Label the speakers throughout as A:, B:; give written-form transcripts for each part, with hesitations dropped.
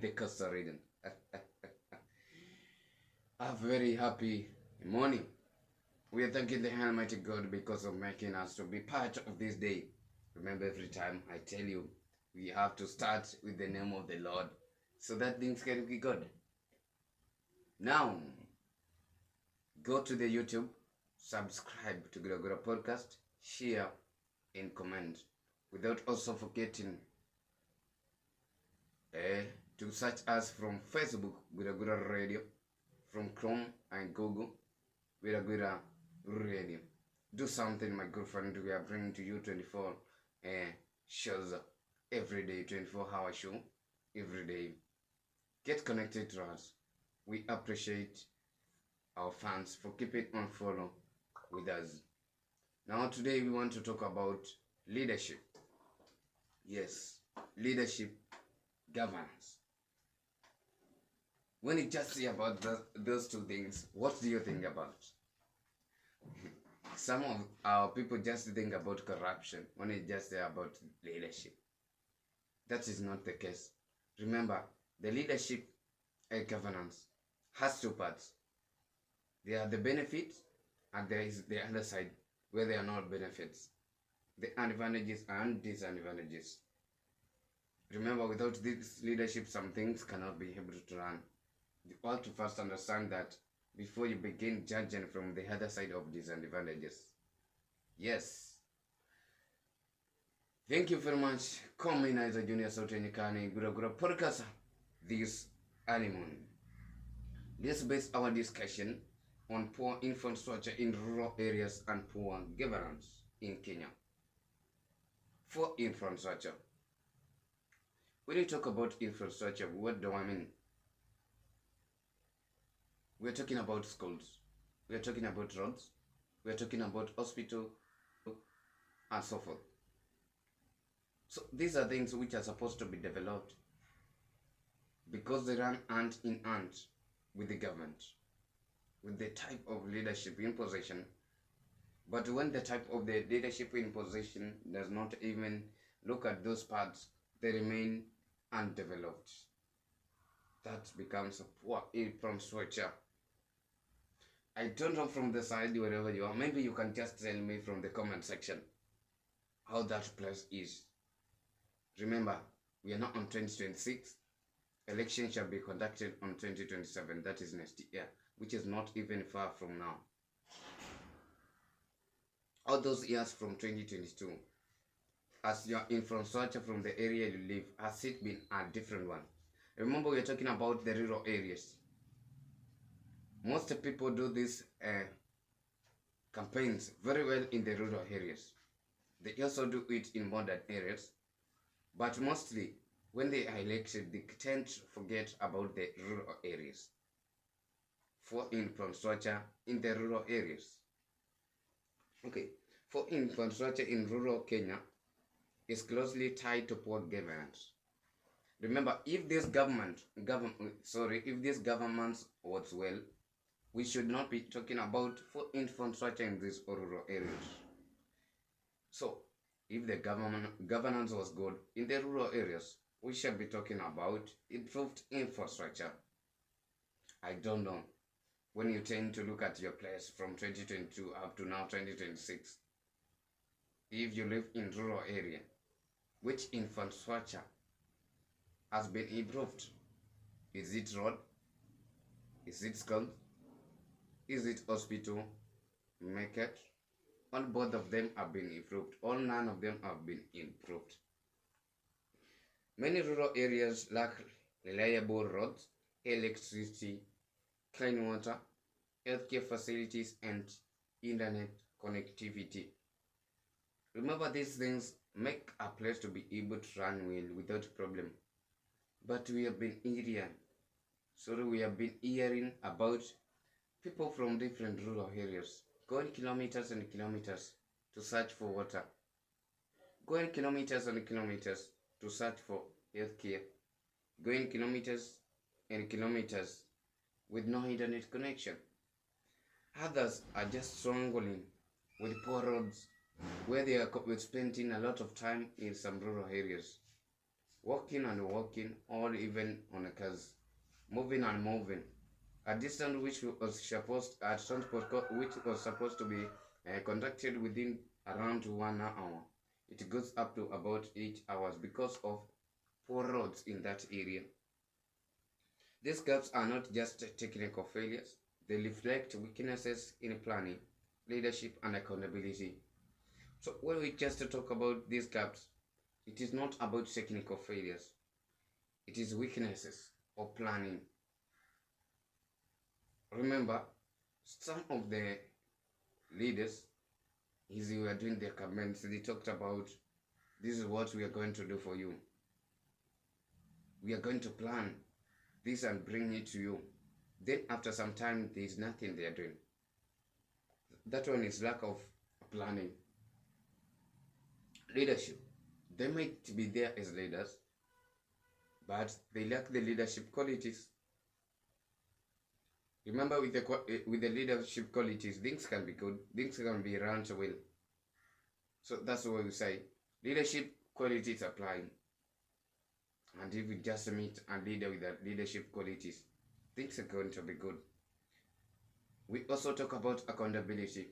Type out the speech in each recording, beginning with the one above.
A: the coastal region. A very happy morning. We are thanking the Almighty God because of making us to be part of this day. Remember, every time I tell you, we have to start with the name of the Lord so that things can be good. Now, go to the YouTube, subscribe to Gura Podcast, share, and comment. Without also forgetting to search us from Facebook, Gura Radio, from Chrome and Google, Gura Radio. Do something, my good friend. We are bringing to you 24 shows every day, 24-hour show every day. Get connected to us. We appreciate our fans for keeping on follow with us. Now today we want to talk about leadership. Yes, leadership, governance. When you just see about those two things, what do you think about? Some of our people just think about corruption when it just about leadership. That is not the case. Remember, the leadership and governance has two parts. There are the benefits and there is the other side where there are not benefits. The advantages and disadvantages. Remember, without this leadership, some things cannot be able to run. You ought to first understand that before you begin judging from the other side of disadvantages. Yes. Thank you very much. Come in as a junior Sautenikani Gura podcast this early morning. Let's base our discussion on poor infrastructure in rural areas and poor governance in Kenya. For infrastructure. When you talk about infrastructure, what do I mean? We're talking about schools. We're talking about roads. We're talking about hospital and so forth. So these are things which are supposed to be developed because they run hand in hand with the government, with the type of leadership in position. But when the type of the leadership in position does not even look at those parts, they remain undeveloped. That becomes a poor infrastructure. I don't know from the side wherever you are. Maybe you can just tell me from the comment section how that place is. Remember, we are not on 2026. Election shall be conducted on 2027. That is next year, which is not even far from now. All those years from 2022, as your infrastructure from the area you live, has it been a different one? Remember, we are talking about the rural areas. Most people do these campaigns very well in the rural areas. They also do it in modern areas. But mostly, when they are elected, they tend to forget about the rural areas. For infrastructure in the rural areas. Okay, for infrastructure in rural Kenya is closely tied to poor governance. Remember, if this government was well, we should not be talking about for infrastructure in these rural areas. So, if the governance was good in the rural areas, we shall be talking about improved infrastructure. I don't know. When you tend to look at your place from 2022 up to now 2026, if you live in rural area, which infrastructure has been improved? Is it road? Is it school? Is it hospital? Market? All both of them have been improved. All none of them have been improved. Many rural areas lack reliable roads, electricity, clean water, healthcare facilities, and internet connectivity. Remember, these things make a place to be able to run well without problem. But we have been hearing about people from different rural areas going kilometers and kilometers to search for water, going kilometers and kilometers to search for healthcare, going kilometers and kilometers with no internet connection. Others are just struggling with poor roads where they are spending a lot of time in some rural areas. walking and walking, or even on a cars, moving and moving. A distance which was supposed to be conducted within around 1 hour, it goes up to about 8 hours because of poor roads in that area. These gaps are not just technical failures, they reflect weaknesses in planning, leadership, and accountability. So when we just talk about these gaps, it is not about technical failures, it is weaknesses of planning. Remember, some of the leaders, as they were doing their campaigns, they talked about, this is what we are going to do for you. We are going to plan this and bring it to you. Then after some time, there is nothing they are doing. That one is lack of planning. Leadership. They might be there as leaders, but they lack the leadership qualities. Remember, with the leadership qualities, things can be good, things can be run well. So that's what we say. Leadership qualities apply. And if we just meet a leader with the leadership qualities, things are going to be good. We also talk about accountability.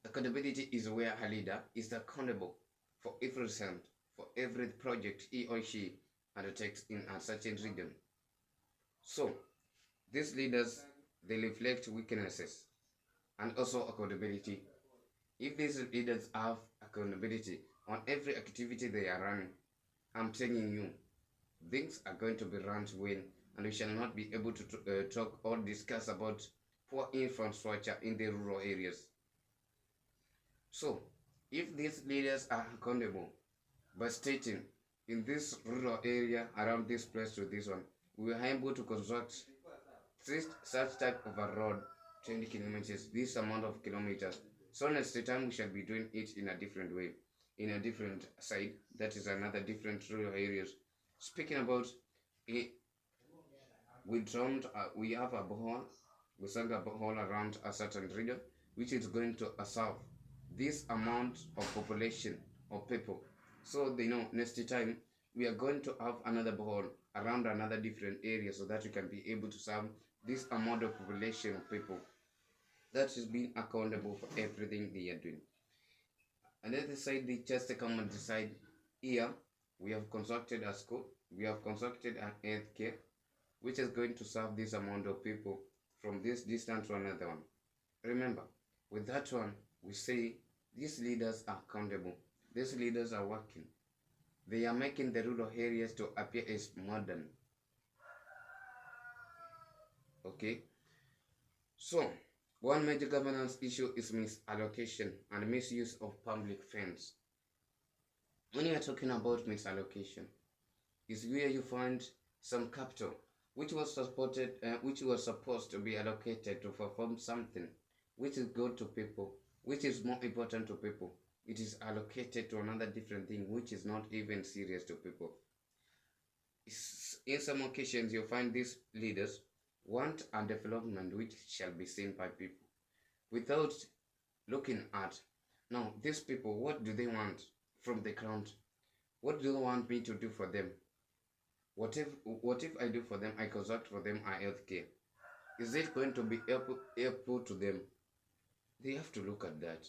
A: Accountability is where a leader is accountable for every result, for every project he or she undertakes in a certain region. So, these leaders, they reflect weaknesses and also accountability. If these leaders have accountability on every activity they are running, I'm telling you, things are going to be run well, and we shall not be able to talk or discuss about poor infrastructure in the rural areas. So, if these leaders are accountable by stating, in this rural area around this place to this one, we are able to construct such type of a road 20 kilometers, this amount of kilometers. So next time we shall be doing it in a different way, in a different side, that is another different rural areas. Speaking about it, we have a borehole, we send a borehole around a certain region, which is going to serve this amount of population of people. So they know next time we are going to have another borehole around another different area, so that we can be able to serve this amount of population of people. That is being accountable for everything they are doing. And then the side, they just come and decide, here we have constructed a school, we have constructed an healthcare, which is going to serve this amount of people from this distance to another one. Remember, with that one, we say these leaders are accountable. These leaders are working. They are making the rural areas to appear as modern. Okay? So, one major governance issue is misallocation and misuse of public funds. When you are talking about misallocation, is where you find some capital which was supposed to be allocated to perform something which is good to people, which is more important to people. It is allocated to another different thing which is not even serious to people. In some occasions, you find these leaders want a development which shall be seen by people without looking at, now these people, what do they want from the ground? What do they want me to do for them? What if I do for them, I construct for them a healthcare? Is it going to be helpful to them? They have to look at that.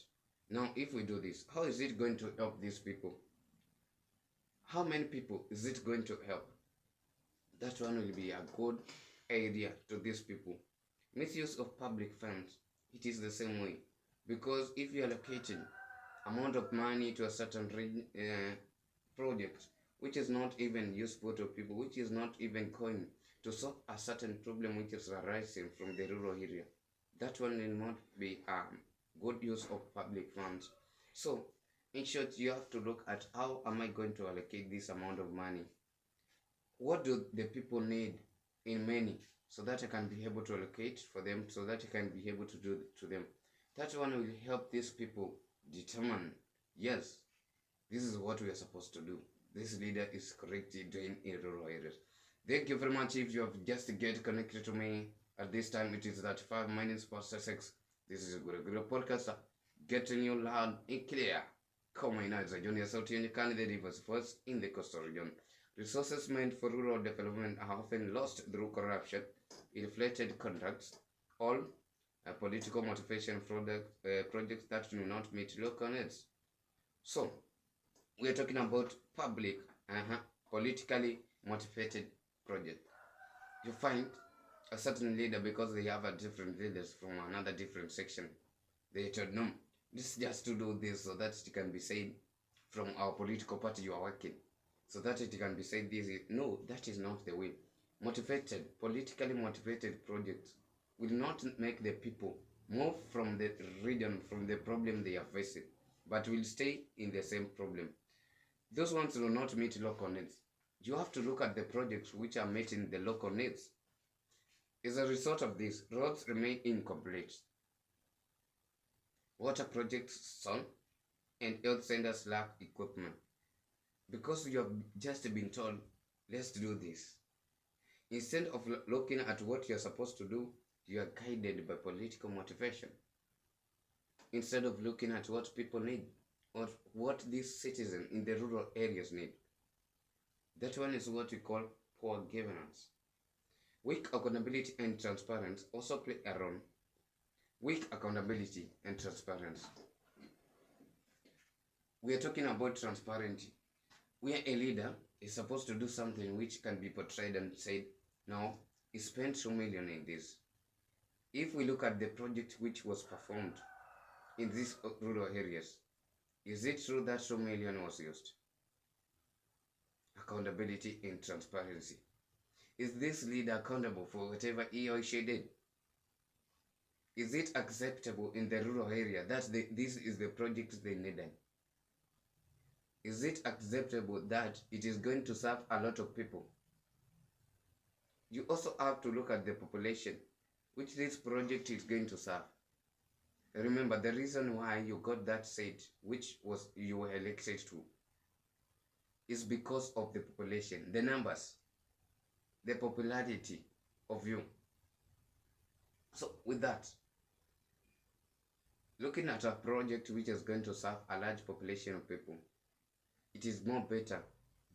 A: Now, if we do this, how is it going to help these people? How many people is it going to help? That one will be a good idea to these people. Misuse of public funds, it is the same way. Because if you are allocating amount of money to a certain project, which is not even useful to people, which is not even going to solve a certain problem which is arising from the rural area, that one will not be good use of public funds. So, in short, you have to look at, how am I going to allocate this amount of money? What do the people need in many, so that I can be able to allocate for them, so that I can be able to do to them. That one will help these people determine, yes, this is what we are supposed to do. This leader is correctly doing in rural areas. Thank you very much. If you have just get connected to me at this time, it is 35 minutes past 6. This is a good podcaster, getting you loud and clear. Komaina is a junior South Nyakani, the rivers first in the coastal region. Resources meant for rural development are often lost through corruption, inflated contracts, all political motivation projects that do not meet local needs. So, we are talking about public, politically motivated project. You find a certain leader because they have a different leaders from another different section. They told no, this is just to do this so that it can be said from our political party you are working. So that it can be said this is no, that is not the way. Motivated, politically motivated projects will not make the people move from the region, from the problem they are facing, but will stay in the same problem. Those ones will not meet local needs. You have to look at the projects which are meeting the local needs. As a result of this, roads remain incomplete. Water projects stall, and health centers lack equipment. Because you have just been told, let's do this. Instead of looking at what you're supposed to do, you are guided by political motivation. Instead of looking at what people need, or what these citizens in the rural areas need. That one is what we call poor governance. Weak accountability and transparency also play a role. Weak accountability and transparency. We are talking about transparency, where a leader is supposed to do something which can be portrayed and said, now, he spent 2 million in this. If we look at the project which was performed in these rural areas, is it true that 2 million was used? Accountability and transparency. Is this leader accountable for whatever he or she did? Is it acceptable in the rural area that this is the project they needed? Is it acceptable that it is going to serve a lot of people? You also have to look at the population which this project is going to serve. Remember, the reason why you got that seat, which was you were elected to, is because of the population, the numbers, the popularity of you. So with that, looking at a project which is going to serve a large population of people, it is more better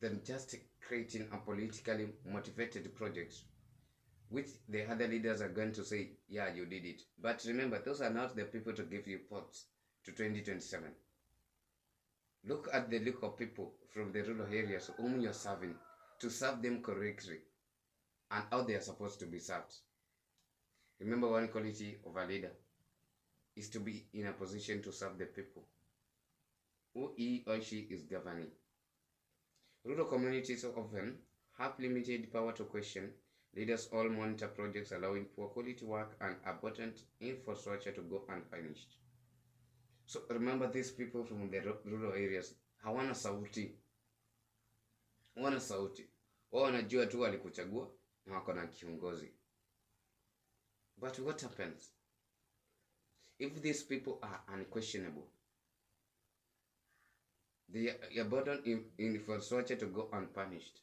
A: than just creating a politically motivated project which the other leaders are going to say, yeah, you did it. But remember, those are not the people to give you votes to 2027. Look at the look of people from the rural areas whom you're serving, to serve them correctly and how they are supposed to be served. Remember, one quality of a leader is to be in a position to serve the people who he or she is governing. Rural communities often have limited power to question. Leaders all monitor projects allowing poor quality work and abundant infrastructure to go unpunished. So remember, these people from the rural areas hawana sauti. Hawana sauti. Wao wanajua tu walikuchagua na wako na kiongozi. But what happens if these people are unquestionable? They abandon infrastructure to go unpunished.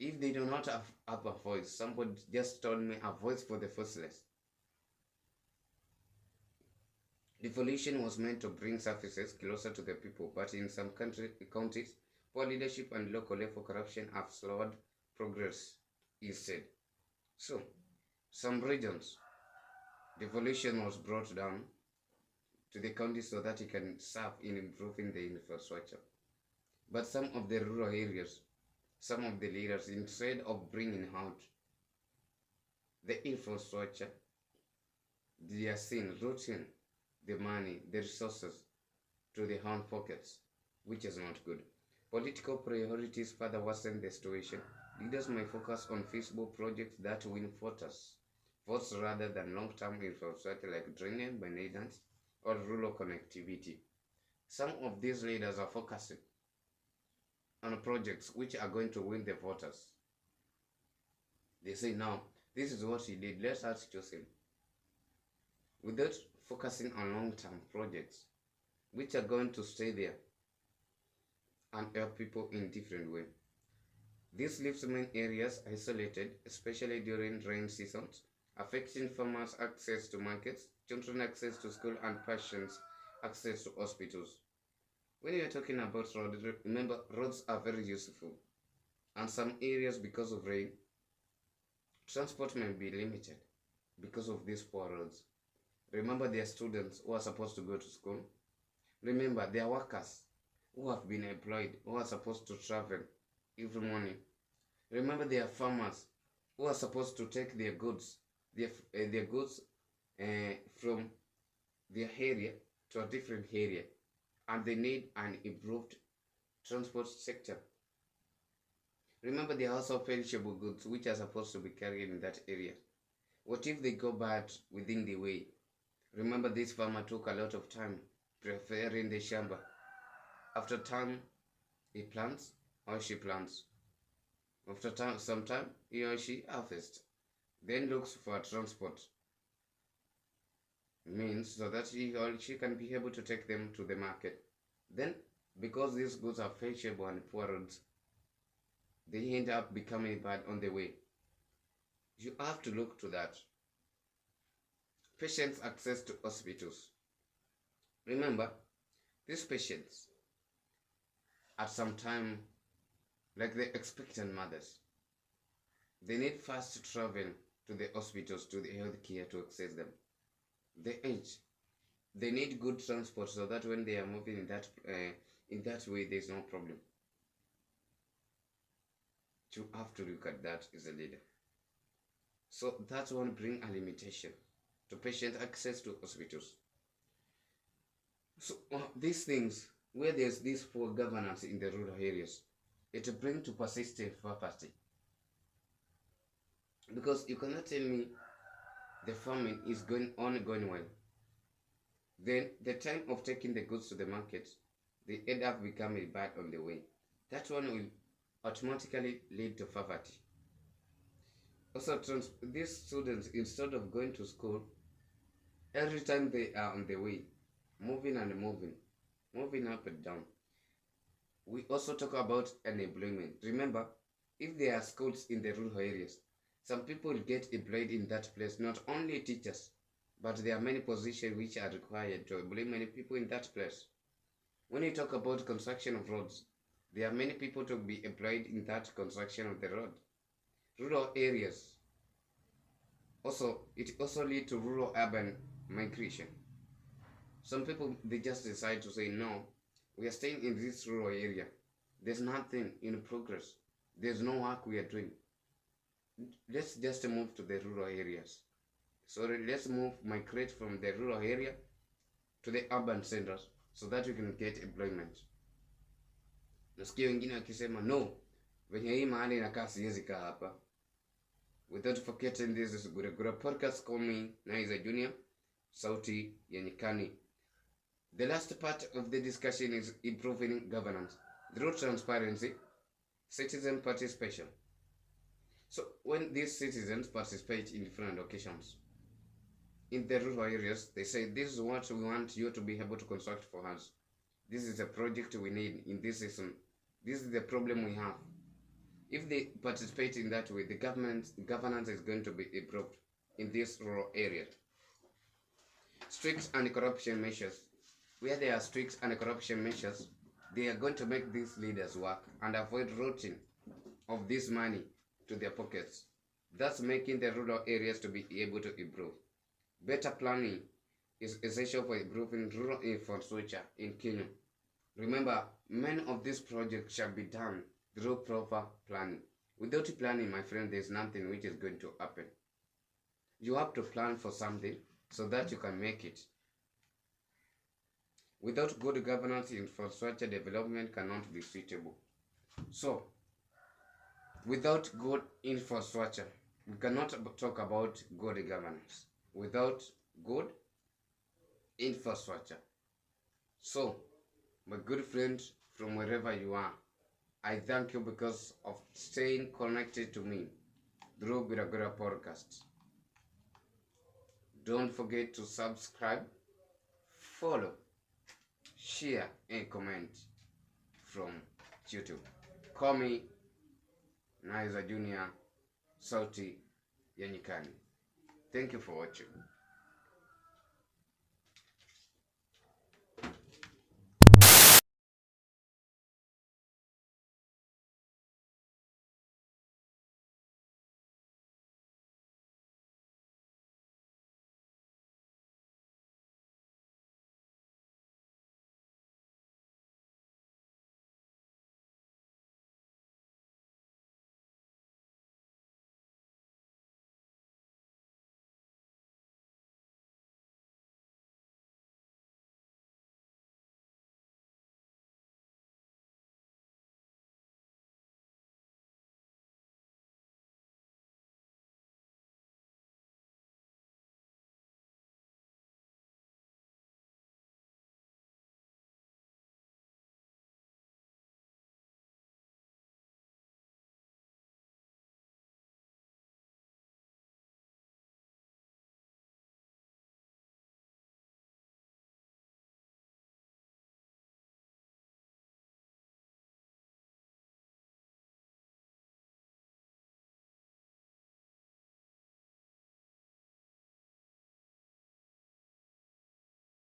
A: If they do not have a voice, somebody just told me, a voice for the voiceless. Devolution was meant to bring services closer to the people, but in some counties, poor leadership and local level corruption have slowed progress instead. So, some regions, devolution was brought down to the counties so that it can serve in improving the infrastructure. But some of the rural areas, some of the leaders, instead of bringing out the infrastructure, they are seen routing the money, the resources to their own pockets, which is not good. Political priorities further worsen the situation. Leaders may focus on feasible projects that win votes rather than long-term infrastructure like drainage, maintenance, or rural connectivity. Some of these leaders are focusing on projects which are going to win the voters. They say, now, this is what he did, let us choose him. Without focusing on long-term projects which are going to stay there and help people in different ways. This leaves many areas isolated, especially during rain seasons, affecting farmers' access to markets, children access to school, and patients access to hospitals. When you are talking about roads, remember roads are very useful, and some areas, because of rain, transport may be limited because of these poor roads. Remember, there are students who are supposed to go to school. Remember, there are workers who have been employed who are supposed to travel every morning. Remember, there are farmers who are supposed to take their goods, their goods from their area to a different area, and they need an improved transport sector. Remember, there are also perishable goods which are supposed to be carried in that area. What if they go bad within the way? Remember, this farmer took a lot of time preparing the shamba. After time, he plants or she plants. After some time, he or she harvests. Then looks for transport means so that he or she can be able to take them to the market. Then, because these goods are perishable and poor roads, they end up becoming bad on the way. You have to look to that. Patients' access to hospitals. Remember, these patients, at some time, like the expectant mothers, they need fast travel to the hospitals, to the healthcare to access them. The age, they need good transport so that when they are moving in that way, there's no problem. You have to look at that as a leader. So that one bring a limitation to patient access to hospitals. So these things, where there's this poor governance in the rural areas, it brings to persistent poverty. Because you cannot tell me the farming is going well. Then the time of taking the goods to the market, they end up becoming bad on the way. That one will automatically lead to poverty. Also, these students, instead of going to school, every time they are on the way, moving and moving up and down. We also talk about unemployment. Remember, if there are schools in the rural areas, some people get employed in that place, not only teachers, but there are many positions which are required to employ many people in that place. When you talk about construction of roads, there are many people to be employed in that construction of the road. Rural areas, it also leads to rural-urban migration. Some people, they just decide to say, no, we are staying in this rural area. There's nothing in progress. There's no work we are doing. Let's just move to the rural areas. So let's migrate from the rural area to the urban centers so that we can get employment. Nasikia wengine wakisema, no, venye hii mahali inakaa siwezi kaa hapa. Without forgetting, this is Gura Podcast. Call me Naiza Junior, Sauti ya Nyikani. The last part of the discussion is improving governance through transparency, citizen participation. So when these citizens participate in different occasions, in the rural areas, they say, this is what we want you to be able to construct for us. This is a project we need in this season. This is the problem we have. If they participate in that way, the governance is going to be improved in this rural area. Strict anti-corruption measures. Where there are strict anti-corruption measures, they are going to make these leaders work and avoid routing of this money to their pockets, thus making the rural areas to be able to improve. Better planning is essential for improving rural infrastructure in Kenya. Remember, many of these projects shall be done through proper planning. Without planning, my friend, there's nothing which is going to happen. You have to plan for something so that you can make it. Without good governance, infrastructure development cannot be suitable. So, without good infrastructure, we cannot talk about good governance. Without good infrastructure. So, my good friend, from wherever you are, I thank you because of staying connected to me through Gura Podcast. Don't forget to subscribe, follow, share, and comment from YouTube. Call me Naiza Junior, Sauti ya Nyikani. Thank you for watching.